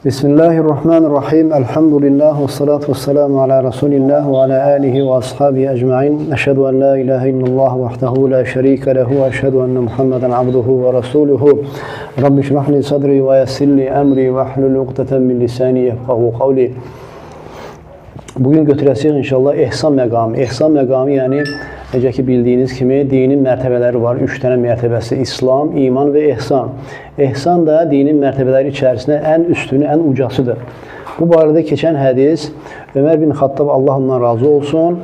Bismillahirrahmanirrahim. Elhamdülillah ve salatu ve selamu ala Resulillah ve ala alihi ve ashabihi ecma'in. Eşhedü en la ilahe illallah vahdehu la şerike lehu ve eşhedü enne Muhammeden abduhu ve rasuluhu. Rabbi şrah li sadri ve yessir li emri ve hlul uqdeten min lisani yefqahu kavli. Bugün götürəcəyik inşallah ehsan məqamı. Ehsan məqamı yəni necə ki bildiyiniz kimi dinin mərtəbələri var. 3 dənə mərtəbəsi: İslam, iman və ehsan. Ehsan da dinin mərtəbələri içərisində ən üstünü, ən ucasıdır. Bu barədə keçən hədis Ömər bin Xattab, Allah ondan razı olsun,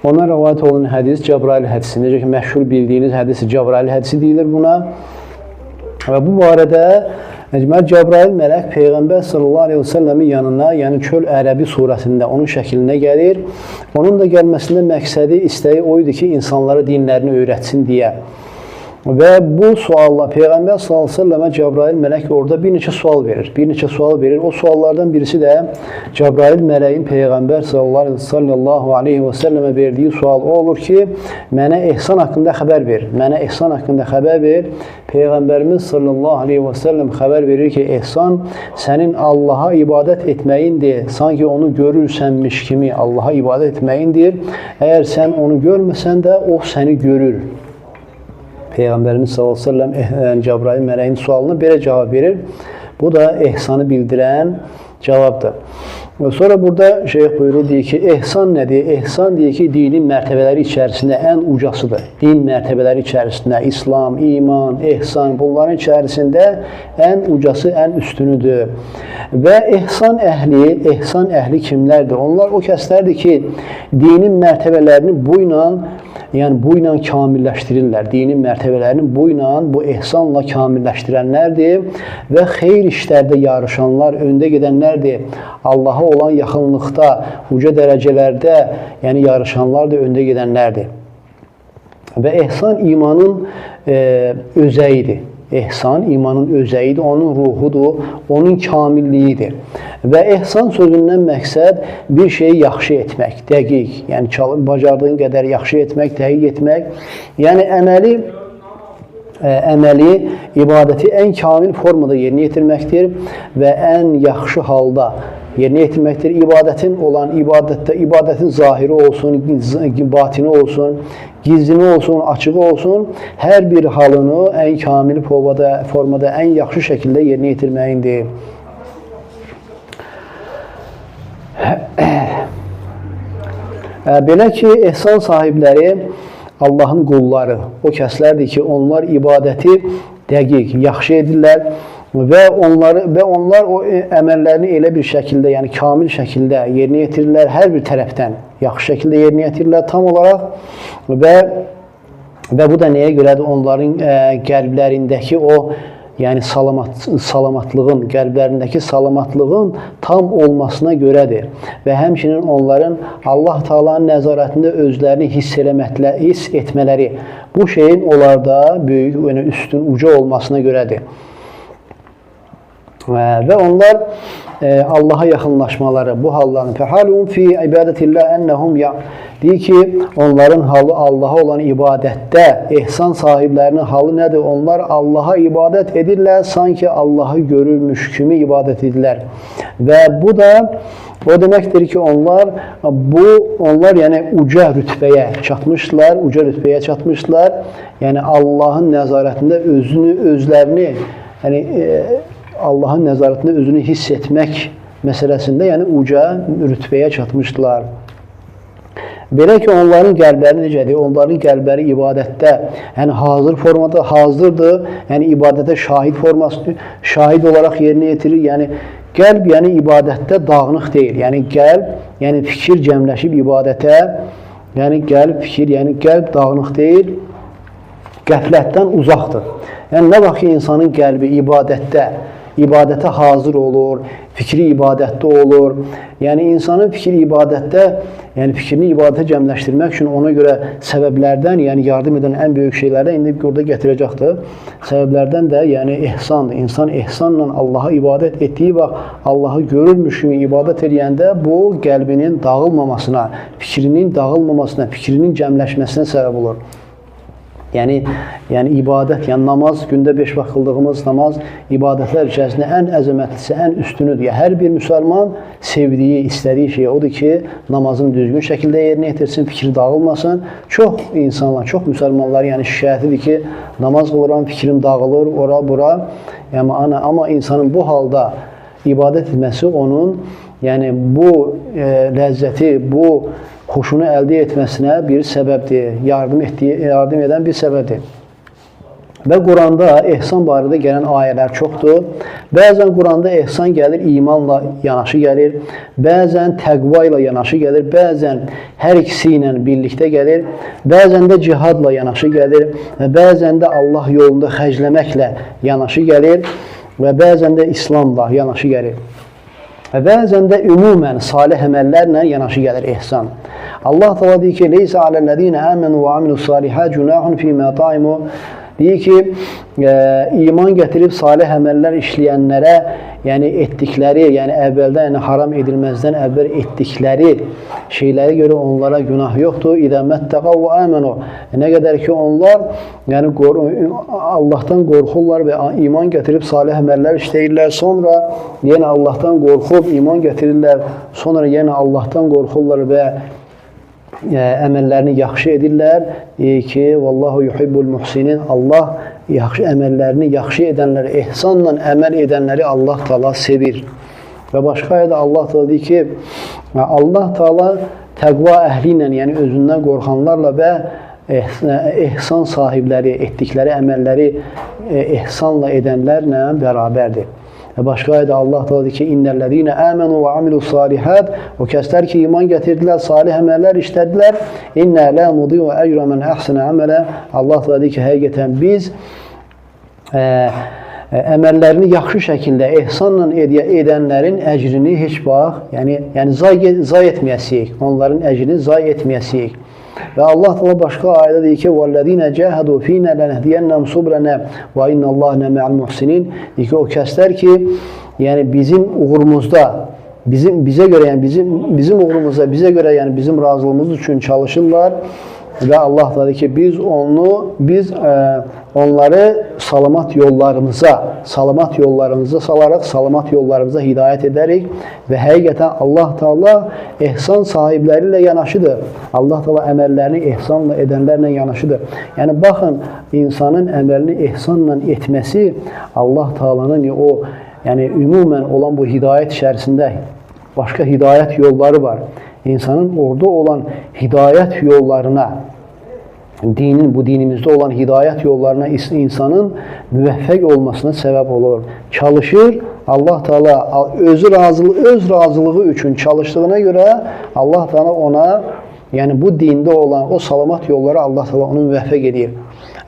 ona rivayet olunan hədis Cəbrail hədisi. Necə ki məşhur bildiyiniz hədis Cəbrail hədisi deyilir buna. Və bu barədə Cəbrail mələk Peyğəmbər sallallahu aleyhi və səlləmin yanına, yəni Çöl Ərəbi surəsində onun şəklinə gəlir. Onun da gəlməsində məqsədi, istəyi o idi ki, insanlara dinlərini öyrətsin deyə. Və bu sualla Peyğəmbər sallallahu aleyhi və səlləmə Cəbrail mələk orada bir neçə sual verir. O suallardan birisi də Cəbrail mələyin Peyğəmbər sallallahu aleyhi və səlləmə verdiyi sual o olur ki, mənə ehsan haqqında xəbər ver. Mənə ehsan haqqında xəbər ver. Peyğəmbərimiz sallallahu aleyhi və səlləm xəbər verir ki, ehsan sənin Allaha ibadət etməyindir. Sanki onu görürsənmiş kimi Allaha ibadət etməyindir. Əgər sən onu görməsən də o səni görür. Peyğəmbərimiz sallallahu aleyhi və səlləm Cəbrail mələyin sualına belə cavab verir. Bu da ehsanı bildirən cavabdır. Və sonra burada şeyh buyurur, deyir ki, ehsan nədir? Ehsan deyir ki, dinin mərtəbələri içərisində ən ucasıdır. Din mərtəbələri içərisində İslam, iman, ehsan, bunların içərisində ən ucası, ən üstünüdür. Və ehsan əhli kimlərdir? Onlar o kəslərdir ki, dinin mərtəbələrini bu ilə kamilləşdirirlər. Dinin mərtəbələrini bu ehsanla kamilləşdirənlərdir və xeyr işlərdə yarışanlar, öndə gedənlərdir. Allaha olan yaxınlıqda, uca dərəcələrdə, yəni yarışanlar da öndə gedənlərdir. Və ehsan imanın özəyidir. Ehsan imanın özəyidir, onun ruhudur, onun kamilliyidir. Və ehsan sözündən məqsəd bir şeyi yaxşı etmək, dəqiq, yəni bacardığın qədər yaxşı etmək, dəqiq etmək, yəni əməli, ibadəti ən kamil formada yerinə yetirməkdir və ən yaxşı halda yerinə yetirməkdir. İbadətin zahiri olsun, batini olsun, gizlini olsun, açığı olsun, hər bir halını ən kamil formada, ən yaxşı şəkildə yerinə yetirməyindir. Belə ki, ehsan sahibləri Allahın qulları, o kəslərdir ki, onlar ibadəti dəqiq, yaxşı edirlər və onlar o əməllərini elə bir şəkildə, yəni kamil şəkildə yerinə yetirirlər, hər bir tərəfdən yaxşı şəkildə yerinə yetirirlər tam olaraq və bu da nəyə görədir? Onların qəlblərindəki o, yəni salamatlığın, qəlblərindəki salamatlığın tam olmasına görədir və həmçinin onların Allah Taala'nın nəzarətində özlərini hiss etmələri bu şeyin onlarda böyük, üstün, uca olmasına görədir. Və onlar Allaha yaxınlaşmaları, bu hallarını fəhalun fi ibadətillah ennəhum deyir ki, onların halı Allaha olan ibadətdə, ehsan sahiblərinin halı nədir? Onlar Allaha ibadət edirlər, sanki Allahı görürmüş kimi ibadət edirlər. Və bu da o deməkdir ki, onlar yəni uca rütbəyə çatmışlar, yəni Allahın nəzarətində özlərini, yəni Allahın nəzarətində özünü hiss etmək məsələsində, yəni uca rütbəyə çatmışdılar. Belə ki, onların qəlbləri necədir? Onların qəlbləri ibadətdə, yəni hazır formada hazırdır, yəni ibadətə şahid olaraq yerinə yetirir. Yəni qəlb, yəni ibadətdə dağınıq deyil. Yəni qəlb, yəni fikir cəmləşib ibadətə, yəni qəlb dağınıq deyil, qəflətdən uzaqdır. Yəni nə vaxt ki, insanın qəlbi ibadətə hazır olur, fikri ibadətdə olur. Yəni insanın fikri ibadətdə, yəni fikrini ibadətə cəmləşdirmək üçün ona görə səbəblərdən, yəni yardım edən ən böyük şeylərdən indi orada gətirəcəkdir. Səbəblərdən də yəni ehsandır. İnsan ehsanla Allaha ibadət etdiyi vaxt Allahı görürmüş kimi ibadət edəndə bu qəlbinin dağılmamasına, fikrinin dağılmamasına, fikrinin cəmləşməsinə səbəb olur. Yəni ibadət, yəni namaz, gündə 5 vaxt qıldığımız namaz ibadətlər içərisində ən əzəmətlisi, ən üstünüdür. Yəni, hər bir müsəlman sevdiyi, istədiyi şey odur ki, namazını düzgün şəkildə yerinə yetirsin, fikri dağılmasın. Çox insanlar, çox müsəlmanlar yəni şikayətidir ki, namaz qılıram, fikrim dağılır, ora, bura. Yəni, amma insanın bu halda ibadət etməsi onun yəni bu ləzzəti, bu xoşunu əldə etməsinə bir səbəbdir, yardım edən bir səbəbdir. Və Quranda ehsan barədə gələn ayələr çoxdur. Bəzən Quranda ehsan gəlir, imanla yanaşı gəlir, bəzən təqva ilə yanaşı gəlir, bəzən hər ikisi ilə birlikdə gəlir, bəzən də cihadla yanaşı gəlir və bəzən də Allah yolunda xərcləməklə yanaşı gəlir və bəzən də İslamla yanaşı gəlir. Və bəzən də ümumən salih əməllərlə yanaşı gəlir ehsan. Allah təala deyir ki, "Leysə aləl-ləzīnə əmənu və amilussalihat cunahun fīmə ta'imu." Deyir ki, iman gətirib salih əməllər işləyənlərə, yəni etdikləri, yəni əvvəldən, yəni haram edilməzdən əvvəl etdikləri şeylərə görə onlara günah yoxdur. İdə məttəqəv və əmənu. Nə qədər ki, onlar yəni Allahdan qorxurlar və iman gətirib salih əməllər işləyirlər, sonra yenə Allahdan qorxub iman gətirirlər, sonra yenə Allahdan qorxurlar və əməllərini yaxşı edirlər ki, vallahu yuhibbul muhsinin. Allah yaxşı əməllərini yaxşı edənləri, ehsanla əməl edənləri Allah Taala sevir. Və başqa ayədə Allah Taala deyir ki, Allah Taala təqva əhli ilə, yəni özündən qorxanlarla və ehsan sahibləri, etdikləri əməlləri ehsanla edənlərlə bərabərdir. Və başqa ayədə Allah Taala deyir ki, "İnnellezîne âmenû və amilussâlihat." O kəslər ki, iman gətirdilər, salih əməllər işlədilər. "İnnə lâ nudî'u ecra men ahsana amala." Allah Taala deyir ki, həqiqətən biz əməllərini yaxşı şəkildə ehsanla edənlərin əcrini heç vaxt, yəni zay etməyəsiyik. Onların əcrini zay etməyəsiyik. Və Allah Taala başqa ayədə deyir ki, "Vəllezîne cahadu fînə lenehdiyennehum subrana və innallâhe ma'al muhsinin." Deyir ki, o kəslər ki, yəni bizim uğurumuzda, bizə görə, yəni bizim uğurumuzda, bizə görə, yəni bizim razılığımız üçün çalışırlar və Allah Taala deyir ki, biz onları salamat yollarımıza salaraq salamat yollarımıza hidayət edərik və həqiqətən Allah Taala ehsan sahibləri ilə yanaşıdır. Allah Taala əməllərini ehsanla edənlərlə yanaşıdır. Yəni baxın, insanın əməlini ehsanla etməsi Allah Taala'nın o yəni ümumən olan bu hidayət içərisində başqa hidayət yolları var. İnsanın orada olan hidayət yollarına, bu dinimizdə olan hidayət yollarına insanın müvəffəq olmasına səbəb olur. Çalışır, Allah Taala öz razılığı üçün çalışdığına görə Allah Taala ona, yəni bu dində olan o salamat yolları Allah Taala onu müvəffəq edir.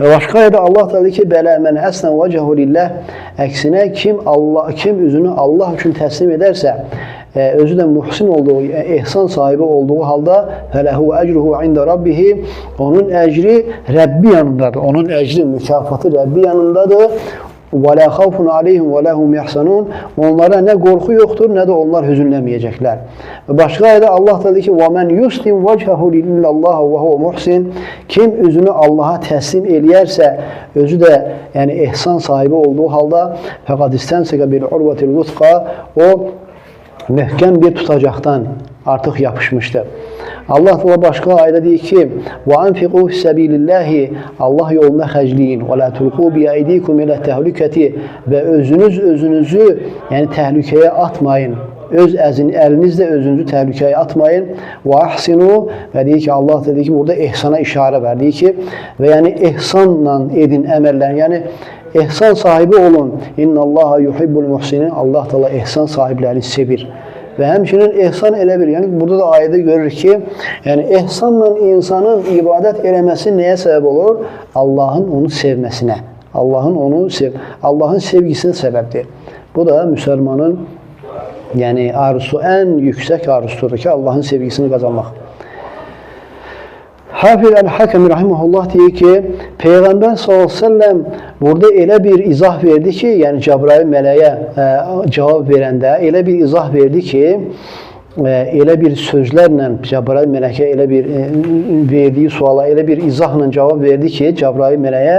Və başqa ayədə Allah Taala deyir ki, "Bələ mən əsnə vəcəhu lillah." Əksinə kim üzünü Allah üçün təslim edərsə, özü də muhsin olduğu, ehsan sahibi olduğu halda fələhu ecruhu ində rabbihi, onun əcri Rəbbi yanındadır. Onun əcri, mükafatı Rəbbi yanındadır. Və la xawfun aleyhim və lahum yahzanun. Onlara nə qorxu yoxdur, nə də onlar hüzünləməyəcəklər. Və başqa ayədə Allah deyir ki, "Və men yuslim vechahu lillah və huve muhsin." Kim üzünü Allaha təslim eləyərsə, özü də yəni ehsan sahibi olduğu halda fəqad istənsəqə bil urvatil vusqa, o möhkəm bir tutacaqdan artıq yapışmışdır. Allah Teala başqa ayədə deyir ki: "Və anfiqu fisabilillahi." Allah yolunda xərcləyin. "Və la tulqu bi aydikum ila təhlükəti." Və özünüzü yəni təhlükəyə atmayın. Əlinizlə özünüzü təhlükəyə atmayın. "Və ahsinu." Və deyir ki, Allah dedi ki, burada ehsana işarə var. Deyir ki, və yəni ehsanla edin əməllər. Yəni ehsan sahibi olun. "İnnallaha yuhibbul muhsinin." Allah Teala ehsan sahiblərini sevir. Və həmçinin ehsan elə bir, yəni burada da ayədə görürük ki, yəni ehsanla insanın ibadət eləməsi nəyə səbəb olur? Allahın onu sevməsinə. Allahın sevgisinə səbəbdir. Bu da müsəlmanın yəni arzusu, ən yüksək arzusudur ki, Allahın sevgisini qazanmaq. Hafiz Əl-Hakəm rahimehullah deyir ki, Peyğəmbər s.ə.v burada elə bir izah verdi ki, yəni Cəbrail mələyə cavab verəndə elə bir izah verdi ki, elə bir sözlərlə Cəbrayıl mələkə elə bir verdiyi suala elə bir izahla cavab verdi ki, Cəbrayıl mələyə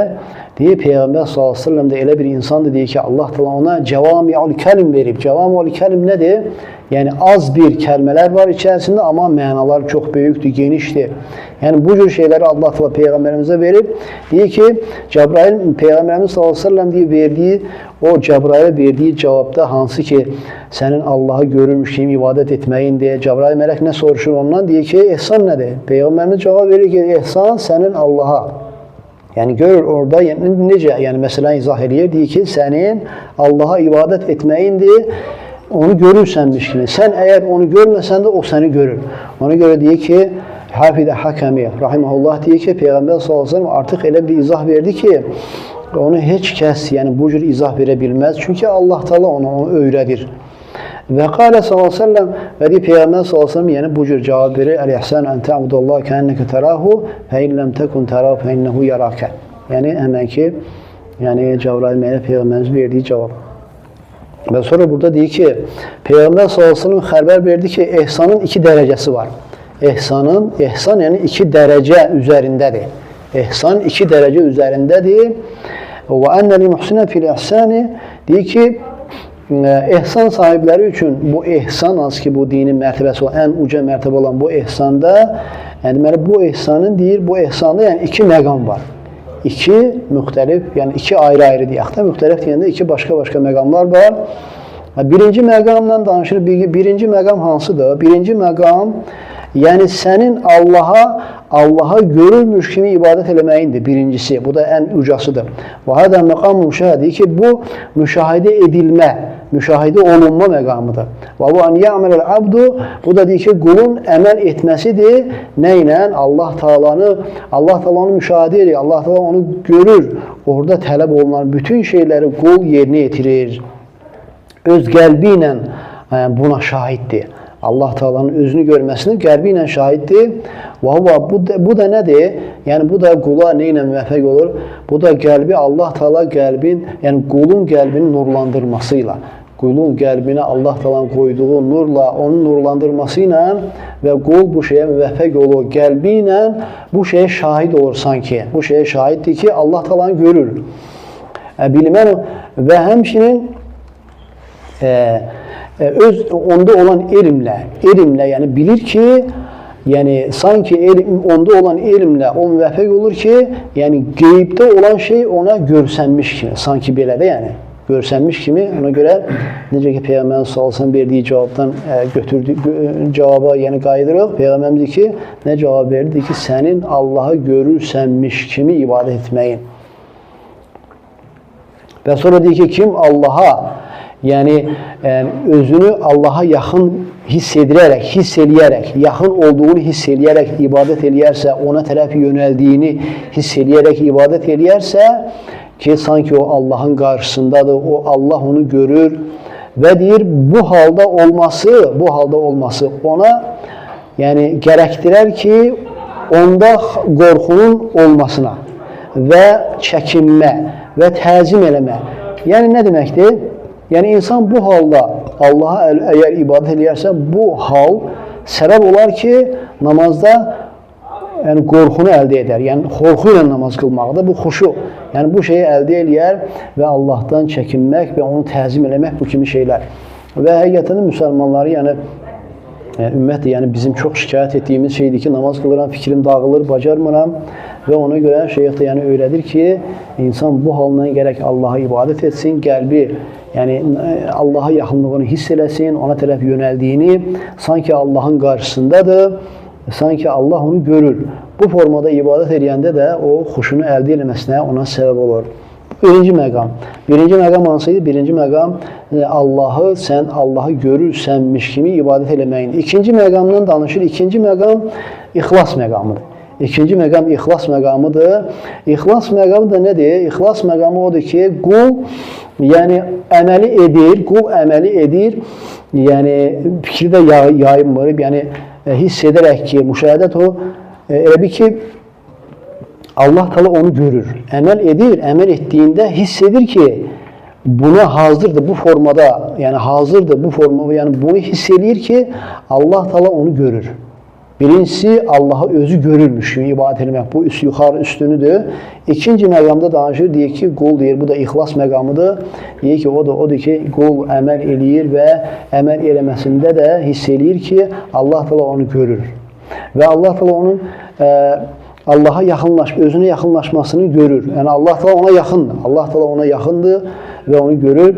deyir, Peyğəmbər sallallahu əleyhi və səlləm də elə bir insandır deyir ki, Allah təala ona cəvami'ul kəlim verib. Cəvami'ul kəlim nədir? Yəni az bir kəlmələr var içərisində, amma mənalar çox böyükdür, genişdir. Yəni bu cür şeyləri Allah təala peyğəmbərimizə verib. Deyir ki, Cəbrayıl Peyğəmbərimiz sallallahu əleyhi və səlləm deyir, verdiyi o Cəbrayılə verdiyi cavabda hansı ki, sənin Allahı görürmüş kimi ibadət etməyindir. Cəbrayıl mələk nə soruşur ondan? Deyir ki, ehsan nədir? Peyğəmbərimiz cavab verir ki, ehsan sənin Allaha. Yəni görür orada necə, yəni məsələni izah edir. Deyir ki, sənin Allaha ibadət etməyindir. Onu görürsənmiş kimi. Sən əgər onu görməsən də o səni görür. Ona görə deyir ki, Hafidə Hakəmi rahimehullah deyir ki, Peyğəmbər sallallahu əleyhi və səlləm artıq elə bir izah verdi ki, onu heç kəs yəni bu cür izah verə bilməz. Çünki Allah Teala onu öyrədir. Və qalə sallallahu əleyhi və səlləm və deyir Peyğəmbər sallallahu əleyhi və səlləm yəni bu cür cavab verir. Əl-ihsan an ta'budallaha ka'annaka tarahu fe in lam takun tarahu fe innehu yaraka. Yəni həmən ki, yəni Cəbrayıl mələk Peyğəmbərimizin verdiyi cavab. Və sonra burada deyir ki, Peyğəmbər sallallahu əleyhi və səlləm xəbər verdi ki, ehsanın 2 dərəcəsi var. Ehsan yəni 2 dərəcə üzərindədir. Ehsan 2 dərəcə üzərindədir. Və ennel muhsina fil ihsani deyir ki, ehsan sahibləri üçün bu ehsan, hansı ki bu dinin mərtəbəsi olan, ən uca mərtəbə olan bu ehsanda, yəni deməli bu ehsanın deyir, bu ehsanda yəni 2 məqam var. 2 müxtəlif, yəni 2 ayrı-ayrı deyək də, müxtəlif deyəndə 2 başqa-başqa məqamlar var. Birinci məqamla danışır. Birinci məqam hansıdır? Birinci məqam, yəni sənin Allaha görürmüş kimi ibadət eləməyindir birincisi. Bu da ən ucasıdır. Və hədə məqam müşahidə ki, bu müşahidə edilmə, müşahidə olunma məqamıdır. Və bu an ya'məl abdu, bu da deyir ki, qulun əməl etməsidir. Nə ilə? Allah Taala'nı müşahidə edir. Allah Taala onu görür. Orada tələb olunan bütün şeyləri qul yerinə yetirir. Öz qəlbi ilə buna şahiddir. Allah Taala'nın özünü görməsini qəlbi ilə şahiddir. Və bu da nədir? Yəni bu da qula nə ilə müvəffəq olur? Bu da qəlbi Allah Taala qəlbin, yəni qulun qəlbini nurlandırması ilə, qulun qəlbinə Allah Taala'nın qoyduğu nurla, onun nurlandırması ilə və qul bu şeyə müvəffəq olur. Qəlbi ilə bu şeyə şahid olur sanki. Bu şeyə şahiddir ki, Allah Taala'nı görür. Bilmən və həmçinin öz onda olan elmlə yəni bilir ki, yəni sanki onda olan elmlə o müvəffəq olur ki, yəni qeybdə olan şey ona görsənmiş kimi, sanki belə də yəni görsənmiş kimi. Ona görə necə ki Peyğəmbərin sallallahu verdiyi cavabdan götürdüyü cavaba yəni qayıdırıq. Peyğəmbərimiz ki, nə cavab verdi ki, sənin Allahı görürsənmiş kimi ibadət etməyin. Və sonra deyir ki, kim Allaha yəni özünü Allaha yaxın hiss eləyərək, yaxın olduğunu hiss eləyərək ibadət eləyərsə, ona tərəf yönəldiyini hiss eləyərək ibadət eləyərsə ki, sanki o Allahın qarşısındadır, o Allah onu görür və deyir, bu halda olması ona yəni gərəkdirər ki, onda qorxunun olmasına və çəkinmə və təzim eləmə. Yəni nə deməkdir? Yəni insan bu halda Allaha əgər ibadət eləyərsə, bu hal səbəb olar ki, namazda yəni qorxunu əldə edər. Yəni qorxu ilə namaz qılmaqda bu xuşu. Yəni bu şeyi əldə eləyər və Allahdan çəkinmək və onu təzim eləmək bu kimi şeylər. Və həqiqətən müsəlmanları yəni ümumiyyətlə yəni bizim çox şikayət etdiyimiz şeydir ki, namaz qılıram, fikrim dağılır, bacarmıram və ona görə şeyx də yəni öyrədir ki, insan bu halına gərək Allaha ibadət etsin, qəlbi yəni Allaha yaxınlığını hiss eləsin, ona tərəf yönəldiyini, sanki Allahın qarşısındadır, sanki Allah onu görür. Bu formada ibadət edəndə də o xuşunu əldə etməsinə ona səbəb olur. Birinci məqam. Birinci məqam hansıydı? Birinci məqam sən Allahı görürsənmiş kimi ibadət eləməyin. İkinci məqamdan danışır. İkinci məqam ixlas məqamıdır. İkinci məqam ixlas məqamıdır. İxlas məqamı da nədir? İxlas məqamı odur ki, qul yəni əməli edir, yəni fikri də yayınmır, yəni hiss edərək ki, müşahidət o, elə bir ki, Allah Teala onu görür, əməl edir, əməl etdiyində hiss edir ki, buna hazırdır bu formada, yani hazırdır bu formada, yani bunu hiss edir ki Allah Teala onu görür. Birincisi Allah'a özü görürmüş kimi ibadət etmək. Bu yuxarı üstünüdür. İkinci məqamda danışır, deyir ki, qul deyir, bu da ixlas məqamıdır. Deyir ki, odur ki, qul əməl eləyir və əməl eləməsində də hiss eləyir ki, Allah Teala onu görür. Və Allah Teala onun Allah'a özünə yaxınlaşmasını görür. Yəni Allah Teala ona yaxındır. Allah Teala ona yaxındır və onu görür.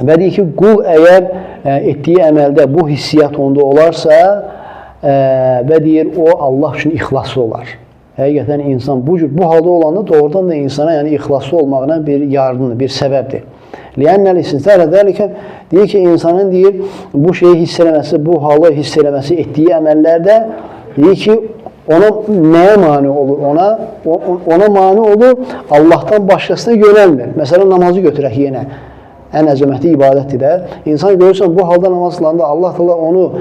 Və deyir ki, qul əgər etdiyi əməldə bu hissiyyat onda olarsa və deyir, o Allah üçün ixlaslı olar. Həqiqətən insan bu halda olanda doğrudan da insana yəni ixlaslı olmağına bir yardımdır, bir səbəbdir. Liyənnəl istintərə dəlikə deyir ki, insanın deyir, bu şeyi hiss eləməsi, bu halı hiss eləməsi etdiyi əməllərdə deyir ki, ona nəyə mani olur? Ona mani olur, Allahdan başqasına yönəlmir. Məsələn, namazı götürək yenə. Ən əzəmətli ibadətdir də. İnsan görürsən, bu halda namaz qılanda Allah Teala onu,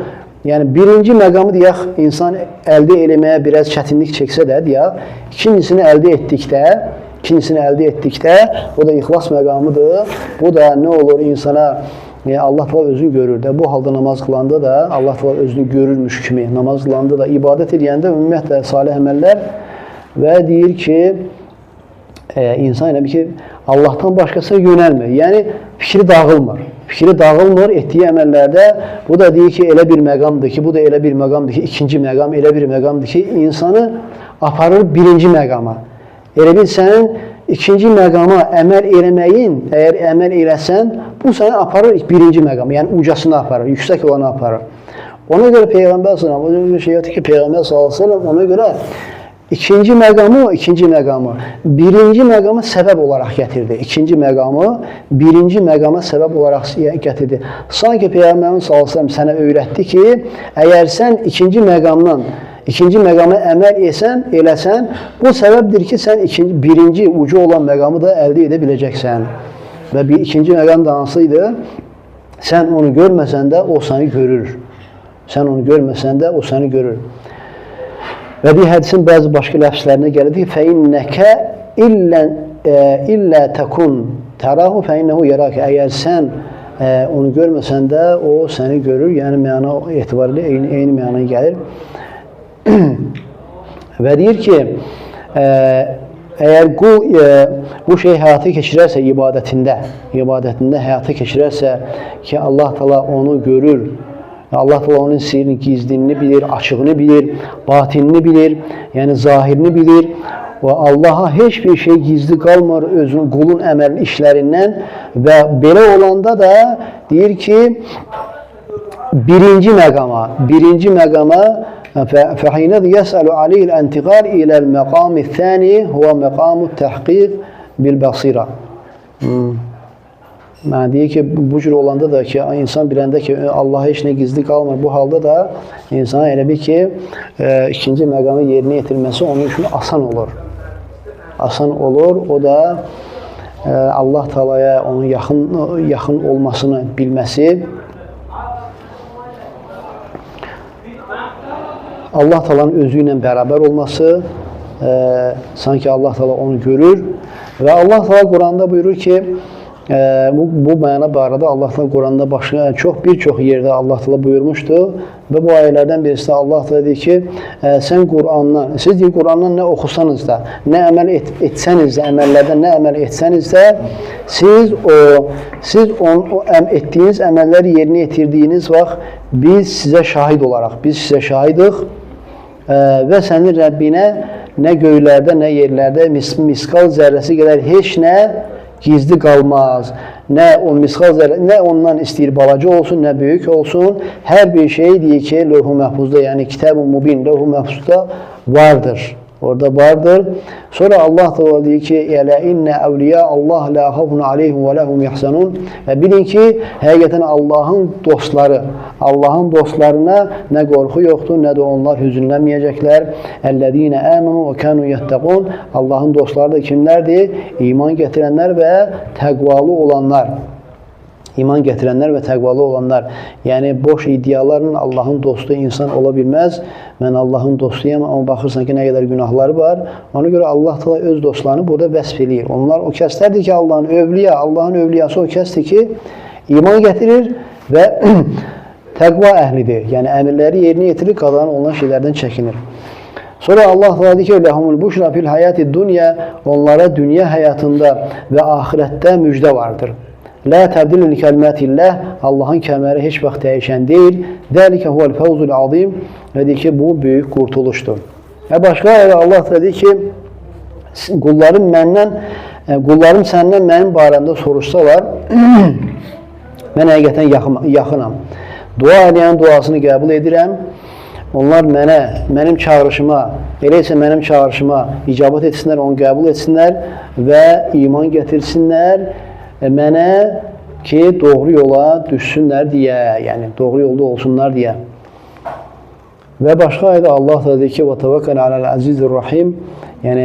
yəni birinci məqamı deyək, insan əldə eləməyə biraz çətinlik çəksə də deyək, ikincisini əldə etdikdə, o da ixlas məqamıdır. Bu da nə olur insana, Allah Teala özünü görür də. Bu halda namaz qılanda da Allah Teala özünü görürmüş kimi, namaz qılanda da, ibadət edəndə ümumiyyətlə salih əməllər və deyir ki, insan elə bir ki, Allahdan başqasına yönəlmir. Yəni, fikri dağılmır etdiyi əməllərdə. Bu da deyir ki, elə bir məqamdır ki, bu da elə bir məqamdır ki, ikinci məqam elə bir məqamdır ki, insanı aparır birinci məqama. Elə bil, sənin ikinci məqama əməl eləməyin, əgər əməl eləsən, bu səni aparır birinci məqama, yəni ucasına aparır, yüksək olanı aparır. Ona görə Peyğəmbər s.ə.v. Ona görə İkinci məqamı birinci məqama səbəb olaraq gətirdi. İkinci məqamı birinci məqama səbəb olaraq gətirdi. Sanki Peyğəmbərimiz s.ə.v. sənə öyrətdi ki, əgər sən ikinci məqama əməl eləsən, bu səbəbdir ki, sən birinci ucu olan məqamı da əldə edə biləcəksən. Və ikinci məqam da hansıydı? Sən onu görməsən də o səni görür. Və bir hədisin bəzi başqa ləfslərinə gəlir ki, فَإِنَّكَ إِلَّا تَكُنْ تَرَاهُ فَإِنَّهُ يَرَاكَ Əgər sən onu görməsən də, o səni görür. Yəni, məna etibarilə eyni mənaya gəlir. Və deyir ki, əgər qul bu şeyi həyata keçirərsə ibadətində həyata keçirərsə ki, Allah Teala onu görür, Allah Teala onun sirrini, gizlini bilir, açığını bilir, batinini bilir, yəni zahirini bilir. Və Allaha heç bir şey gizli qalmır özünün qulun əməl işlərindən və belə olanda da deyir ki, birinci məqama فَحِينَذِ يَسْأَلُ عَلَيْهِ الْاَنْتِقَالِ إِلَى الْمَقَامِ الثَّانِي هُوَ مَقَامُ التَّحْقِيقِ بِالْبَصِيرَةِ Deyir ki, bu cür olanda da ki, insan biləndə ki, Allaha heç nə gizli qalmır. Bu halda da insana elə bir ki, ikinci məqamı yerinə yetirməsi onun üçün asan olur. O da Allah Teala'ya onun yaxın olmasını bilməsi, Allah Teala'nın özü ilə bərabər olması, sanki Allah Teala onu görür və Allah Teala Quranda buyurur ki, bu məna barədə Allah Teala Quranda bir çox yerdə Allah Teala buyurmuşdu və bu ayələrdən birisi də Allah Teala deyir ki, siz deyir Qurandan nə oxusanız da, nə əməl etsəniz də, əməllərdən nə əməl etsəniz də, siz etdiyiniz əməlləri yerinə yetirdiyiniz vaxt biz sizə şahidik və sənin Rəbbinə nə göylərdə, nə yerlərdə miskal zərrəsi qədər heç nə gizli qalmaz. Nə ondan istəyir balaca olsun, nə böyük olsun. Hər bir şey deyir ki, Lövh-u Məhfuzda, yəni Kitab-ı Mubin Lövh-u Məhfuzda vardır. Orada vardır. Sonra Allah Teala deyir ki, "Ələ innə əvliya Allah la xafun aleyhim və lahum yahzanun." Və bilin ki, həqiqətən Allahın dostlarına nə qorxu yoxdur, nə də onlar hüzünlənməyəcəklər. Əlləzinə əminu və kanu yettaqun. Allahın dostları da kimlərdir? İman gətirənlər və təqvalı olanlar. iman gətirənlər və təqvalı olanlar. Yəni, boş iddialarla Allahın dostu insan ola bilməz. Mən Allahın dostuyam, amma baxırsan ki, nə qədər günahları var. Ona görə Allah da öz dostlarını burada vəsf eləyir. Onlar o kəslərdir ki, Allahın övliyası o kəsdir ki, iman gətirir və təqva əhlidir. Yəni, əmirləri yerinə yetirir, qadağan olunan şeylərdən çəkinir. Sonra Allah da deyir ki, ləhumul buşra fil hayati dunya, onlara dünya həyatında və axirətdə müjdə vardır. La təbdil li kəlmətillah, Allahın kəməri heç vaxt dəyişən deyil. Dəlikə huvel fawzul azim, və deyir ki, bu böyük qurtuluşdur. Və başqa ayədə Allah da deyir ki, qullarım səndən mənim barəmdə soruşsalar, mən həqiqətən yaxınam. Dua edən duasını qəbul edirəm. Onlar mənim çağırışıma, elə isə mənim çağırışıma icabət etsinlər, onu qəbul etsinlər və iman gətirsinlər mənə ki, doğru yola düşsünlər deyə, yəni doğru yolda olsunlar deyə. Və başqa ayda Allah da deyir ki, وَتَوَكَّلْ عَلَى الْعَزِيزِ الرَّحِيمِ, yəni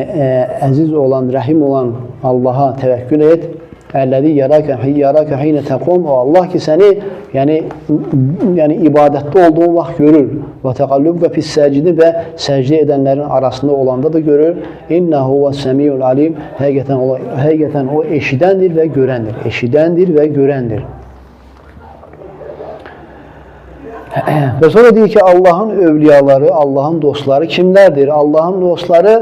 əziz olan, rəhim olan Allaha təvəkkül et. Əlləzi yaraka hina taqum, o Allah ki səni yəni ibadətdə olduğun vaxt görür. Və təqallubqa fis-sajidin, və səcdə edənlərin arasında olanda da görür. İnnehu huves-semiyul alim, həqiqətən o eşidəndir və görəndir. Eşidəndir və görəndir. Və sonra deyir ki, Allahın övliyaları, Allahın dostları kimlərdir? Allahın dostları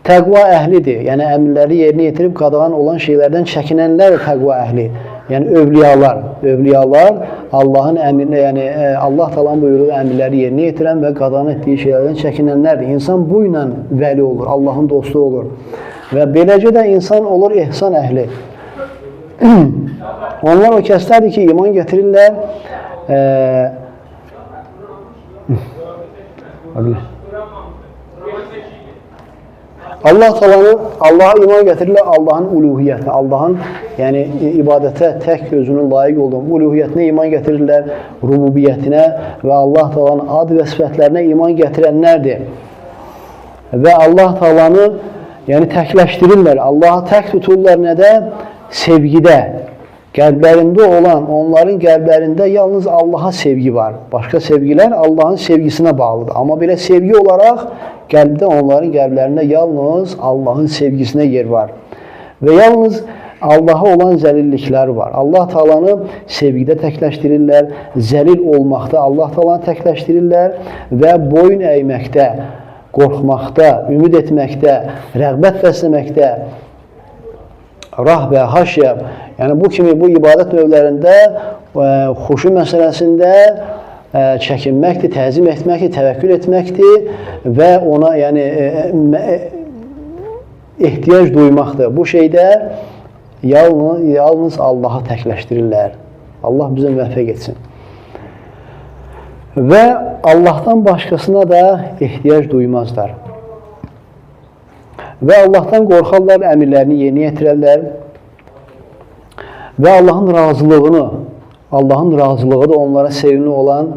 təqva əhlidir. Yəni, əmirləri yerinə yetirib qadağan olan şeylərdən çəkinənlər təqva əhli. Yəni, övliyalar. Övliyalar Allahın əmrinə, yəni Allah talan buyurduğu əmirləri yerinə yetirən və qadağan etdiyi şeylərdən çəkinənlərdir. İnsan bu ilə vəli olur, Allahın dostu olur. Və beləcə də insan olur ehsan əhli. Onlar o kəslərdir ki, iman gətirirlər. Allaha iman gətirirlər, Allahın uluhiyyətinə, Allahın yəni ibadətə tək özünün layiq olduğu uluhiyyətinə iman gətirirlər, rububiyyətinə və Allah Taala'nın ad və sifətlərinə iman gətirənlərdir. Və Allah Taala'nı yəni təkləşdirirlər, Allahı tək tuturlar nədə? Sevgidə. Qəlblərində olan, onların qəlblərində yalnız Allaha sevgi var. Başqa sevgilər Allahın sevgisinə bağlıdır. Amma belə sevgi olaraq qəlbdə onların qəlblərində yalnız Allahın sevgisinə yer var. Və yalnız Allaha olan zəlillikləri var. Allah Taala'nı sevgidə təkləşdirirlər, zəlil olmaqda Allah Taala'nı təkləşdirirlər və boyun əyməkdə, qorxmaqda, ümid etməkdə, rəğbət bəsləməkdə, rah və haşyə, yəni bu kimi bu ibadət növlərində xuşu məsələsində çəkinməkdir, təzim etməkdir, təvəkkül etməkdir və ona yəni ehtiyac duymaqdır. Bu şeydə yalnız Allah'a təkləşdirirlər. Allah bizə müvəffəq etsin. Və Allahdan başqasına da ehtiyac duymazlar. Və Allahdan qorxarlar, əmirlərini yerinə yetirərlər və Allahın razılığı da onlara sevimli olan,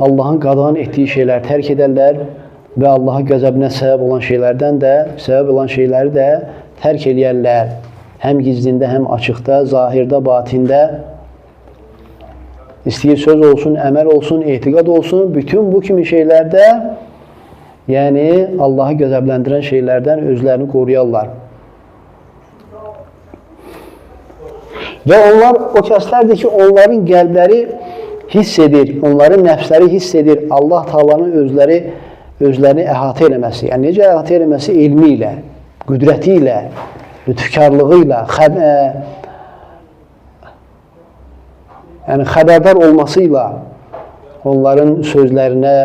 Allahın qadağan etdiyi şeyləri tərk edərlər və Allaha qəzəbinə səbəb olan şeyləri də tərk edərlər. Həm gizlində, həm açıqda, zahirdə, batində. İstəyir söz olsun, əməl olsun, etiqad olsun, bütün bu kimi şeylərdə yəni Allahı qəzəbləndirən şeylərdən özlərini qoruyarlar. Və onlar o kəslərdir ki, onların qəlbləri hiss edir, onların nəfsləri hiss edir Allah Taala'nın özlərini əhatə eləməsi. Yəni necə əhatə eləməsi? Elmi ilə, qüdrəti ilə, lütfkarlığı ilə, yəni xəbərdar olması ilə onların sözlərinə,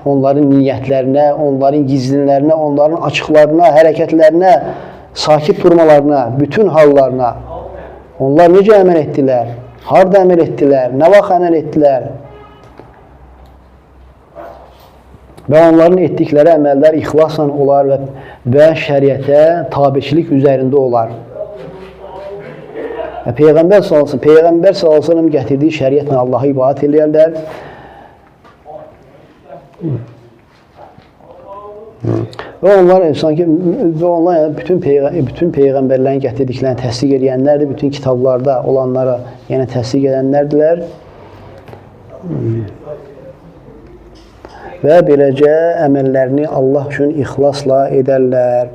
onların niyyətlərinə, onların gizlinlərinə, onların açıqlarına, hərəkətlərinə, sakit durmalarına, bütün hallarına onlar necə əməl etdilər, harada əməl etdilər, nə vaxt əməl etdilər və onların etdikləri əməllər ixlasla olar və şəriətə tabiçilik üzərində olar. Peyğəmbər sallallahu gətirdiyi şəriətlə Allah'a ibadət eləyərlər. Və onlar sanki bütün peyğəmbərlərin gətirdiklərini təsdiq edənlərdir, bütün kitablarda olanlara yəni təsdiq edənlərdilər. Və beləcə əməllərini Allah üçün ixlasla edərlər.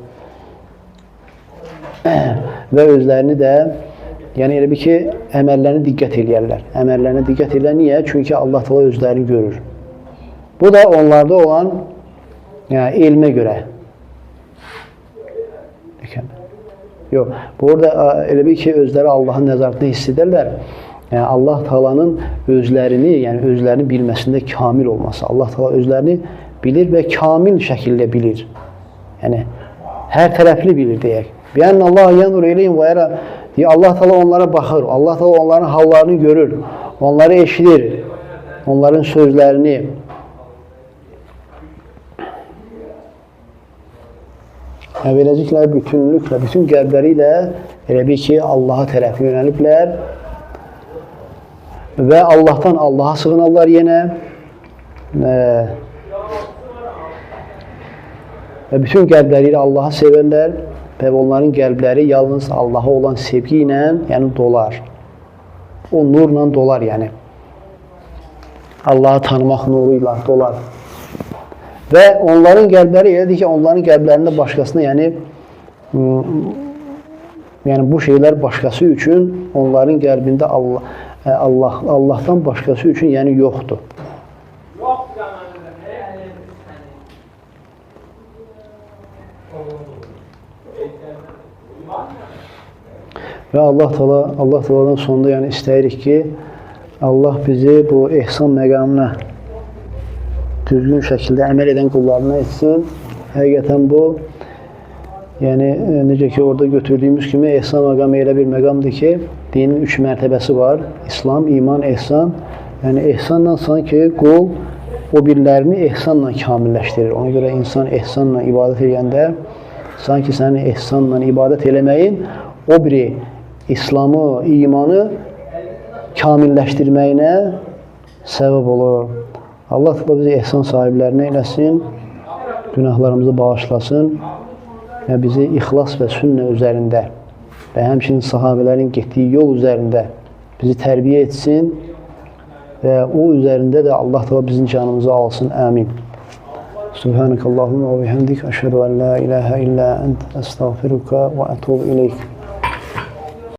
Və özlərini də, yəni elə bir ki, əməllərini diqqət edərlər. Əməllərinə diqqət edərlər. Niyə? Çünki Allah təala özlərini görür. Bu da onlarda olan yəni, elmə görə. Yox, burada elə bir ki, özləri Allahın nəzarətini hiss edərlər. Yəni, Allah Taala'nın özlərini bilməsində kamil olması. Allah Taala özlərini bilir və kamil şəkildə bilir. Yəni, hər tərəfli bilir deyək. Biyən Allah yandur eləyim və yərə. Allah Taala onlara baxır. Allah Taala onların hallarını görür. Onları eşidir. Onların sözlərini. Beləcəklə bütünlüklə, bütün qəlbləri ilə elə bir ki, Allaha tərəf yönəliblər və Allahdan Allaha sığınarlar yenə və bütün qəlbləri ilə Allahı sevərlər və onların qəlbləri yalnız Allaha olan sevgi ilə, yəni dolar. O nurla dolar, yəni. Allahı tanımaq nuru ilə dolar. Və onların qəlbləri elədir ki, onların qəlblərində başqasına, yəni bu şeylər başqası üçün, onların qəlbində Allahdan başqası üçün yəni yoxdur. Və Allah Taala'dan sonunda yəni istəyirik ki, Allah bizi bu ehsan məqamına düzgün şəkildə əməl edən qullarına etsin. Həqiqətən bu, yəni necə ki orada götürdüyümüz kimi ehsan məqamı elə bir məqamdır ki, dinin 3 mərtəbəsi var. İslam, iman, ehsan. Yəni ehsanla sanki qul o birlərini ehsanla kamilləşdirir. Ona görə insan ehsanla ibadət edəndə sanki sənin ehsanla ibadət eləməyin o biri İslamı, imanı kamilləşdirməyinə səbəb olur. Allah da bizi ehsan sahiblərinə eləsin, günahlarımızı bağışlasın və bizi ixlas və sünnə üzərində və həmçinin sahabələrin getdiyi yol üzərində bizi tərbiyə etsin və o üzərində də Allah da bizim canımızı alsın. Amin. Subhanakallahumma və bihamdik, əşhədu an la ilahə illə ənt, əstəğfiruka və ətubu ileyk.